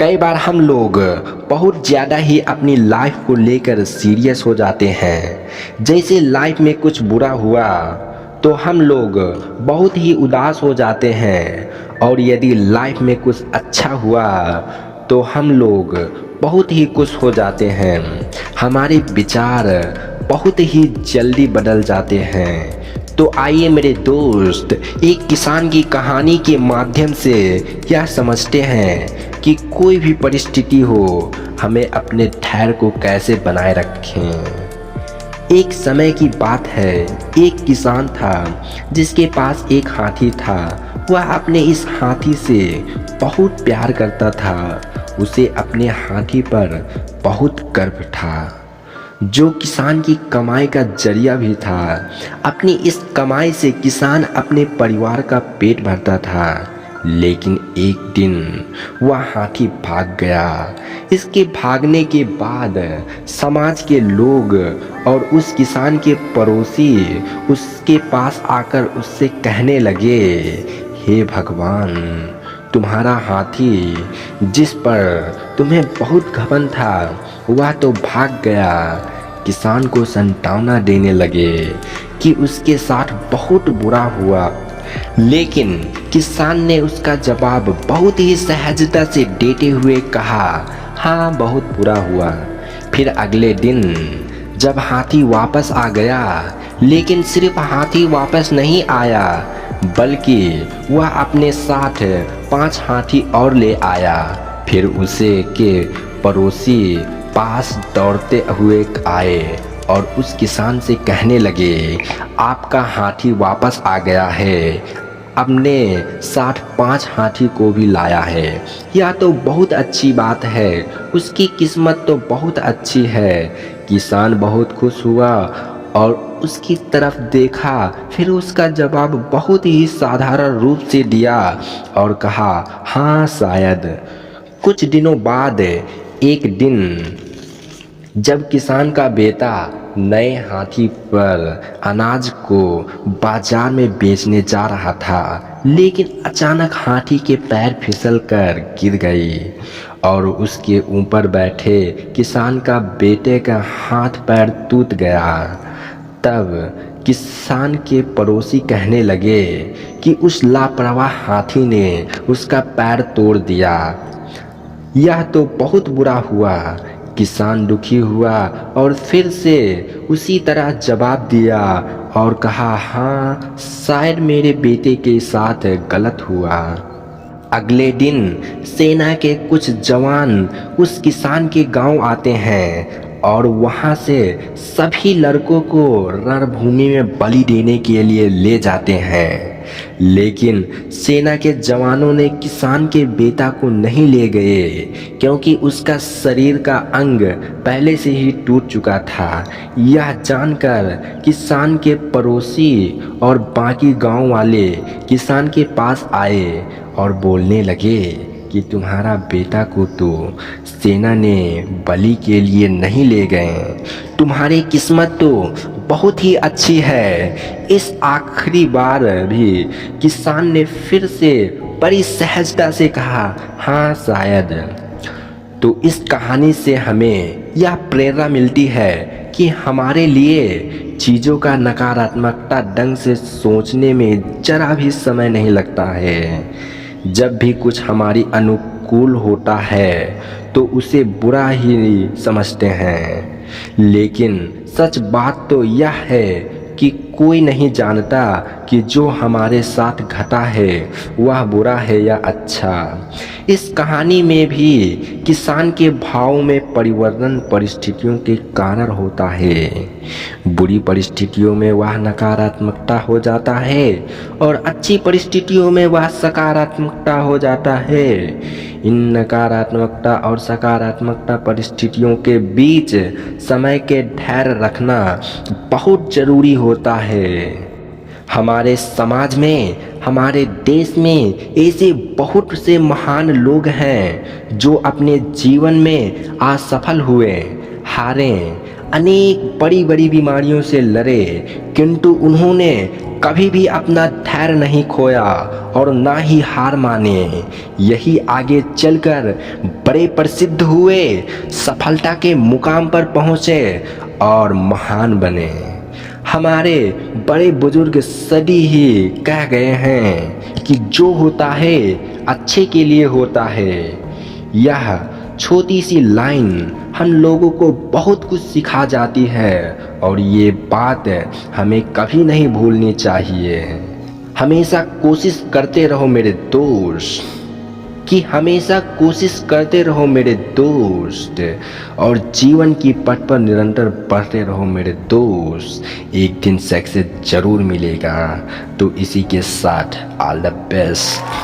कई बार हम लोग बहुत ज़्यादा ही अपनी लाइफ को लेकर सीरियस हो जाते हैं। जैसे लाइफ में कुछ बुरा हुआ तो हम लोग बहुत ही उदास हो जाते हैं, और यदि लाइफ में कुछ अच्छा हुआ तो हम लोग बहुत ही खुश हो जाते हैं। हमारे विचार बहुत ही जल्दी बदल जाते हैं। तो आइए मेरे दोस्त, एक किसान की कहानी के माध्यम से यह समझते हैं कि कोई भी परिस्थिति हो, हमें अपने धैर्य को कैसे बनाए रखें। एक समय की बात है, एक किसान था जिसके पास एक हाथी था। वह अपने इस हाथी से बहुत प्यार करता था। उसे अपने हाथी पर बहुत गर्व था, जो किसान की कमाई का जरिया भी था। अपनी इस कमाई से किसान अपने परिवार का पेट भरता था। लेकिन एक दिन वह हाथी भाग गया। इसके भागने के बाद समाज के लोग और उस किसान के पड़ोसी उसके पास आकर उससे कहने लगे, हे भगवान, तुम्हारा हाथी जिस पर तुम्हें बहुत घमंड था वह तो भाग गया। किसान को संतावना देने लगे कि उसके साथ बहुत बुरा हुआ। लेकिन किसान ने उसका जवाब बहुत ही सहजता से देते हुए कहा, हाँ, बहुत बुरा हुआ। फिर अगले दिन जब हाथी वापस आ गया, लेकिन सिर्फ हाथी वापस नहीं आया, बल्कि वह अपने साथ 5 हाथी और ले आया। फिर उसे के पड़ोसी पास दौड़ते हुए आए और उस किसान से कहने लगे, आपका हाथी वापस आ गया है, अपने साथ 5 हाथी को भी लाया है। यह तो बहुत अच्छी बात है, उसकी किस्मत तो बहुत अच्छी है। किसान बहुत खुश हुआ और उसकी तरफ देखा। फिर उसका जवाब बहुत ही साधारण रूप से दिया और कहा, हाँ, शायद। कुछ दिनों बाद एक दिन जब किसान का बेटा नए हाथी पर अनाज को बाजार में बेचने जा रहा था, लेकिन अचानक हाथी के पैर फिसलकर गिर गई और उसके ऊपर बैठे किसान का बेटे का हाथ पैर टूट गया। तब किसान के पड़ोसी कहने लगे कि उस लापरवाह हाथी ने उसका पैर तोड़ दिया। यह तो बहुत बुरा हुआ। किसान दुखी हुआ और फिर से उसी तरह जवाब दिया और कहा, हाँ, शायद मेरे बेटे के साथ गलत हुआ। अगले दिन सेना के कुछ जवान उस किसान के गांव आते हैं और वहां से सभी लड़कों को रणभूमि में बलि देने के लिए ले जाते हैं। लेकिन सेना के जवानों ने किसान के बेटा को नहीं ले गए, क्योंकि उसका शरीर का अंग पहले से ही टूट चुका था। यह जानकर किसान के पड़ोसी और बाकी गांव वाले किसान के पास आए और बोलने लगे कि तुम्हारा बेटा को तो सेना ने बलि के लिए नहीं ले गए। तुम्हारी किस्मत तो बहुत ही अच्छी है। इस आखिरी बार भी किसान ने फिर से बड़ी सहजता से कहा, हाँ, शायद। तो इस कहानी से हमें यह प्रेरणा मिलती है कि हमारे लिए चीज़ों का नकारात्मकता ढंग से सोचने में जरा भी समय नहीं लगता है। जब भी कुछ हमारी अनुकूल होता है तो उसे बुरा ही समझते हैं। लेकिन सच बात तो यह है कि कोई नहीं जानता कि जो हमारे साथ घटा है वह बुरा है या अच्छा। इस कहानी में भी किसान के भाव में परिवर्तन परिस्थितियों के कारण होता है। बुरी परिस्थितियों में वह नकारात्मकता हो जाता है और अच्छी परिस्थितियों में वह सकारात्मकता हो जाता है। इन नकारात्मकता और सकारात्मकता परिस्थितियों के बीच समय के धैर्य रखना बहुत ज़रूरी होता है। हमारे समाज में, हमारे देश में ऐसे बहुत से महान लोग हैं जो अपने जीवन में असफल हुए, हारे, अनेक बड़ी बड़ी बीमारियों से लड़े, किंतु उन्होंने कभी भी अपना धैर्य नहीं खोया और ना ही हार माने। यही आगे चलकर बड़े प्रसिद्ध हुए, सफलता के मुकाम पर पहुँचे और महान बने। हमारे बड़े बुजुर्ग सदी ही कह गए हैं कि जो होता है अच्छे के लिए होता है। यह छोटी सी लाइन हम लोगों को बहुत कुछ सिखा जाती है और ये बात हमें कभी नहीं भूलनी चाहिए। हमेशा कोशिश करते रहो मेरे दोस्त, कि हमेशा कोशिश करते रहो मेरे दोस्त, और जीवन की पथ पर निरंतर बढ़ते रहो मेरे दोस्त। एक दिन सक्सेस जरूर मिलेगा। तो इसी के साथ ऑल द बेस्ट।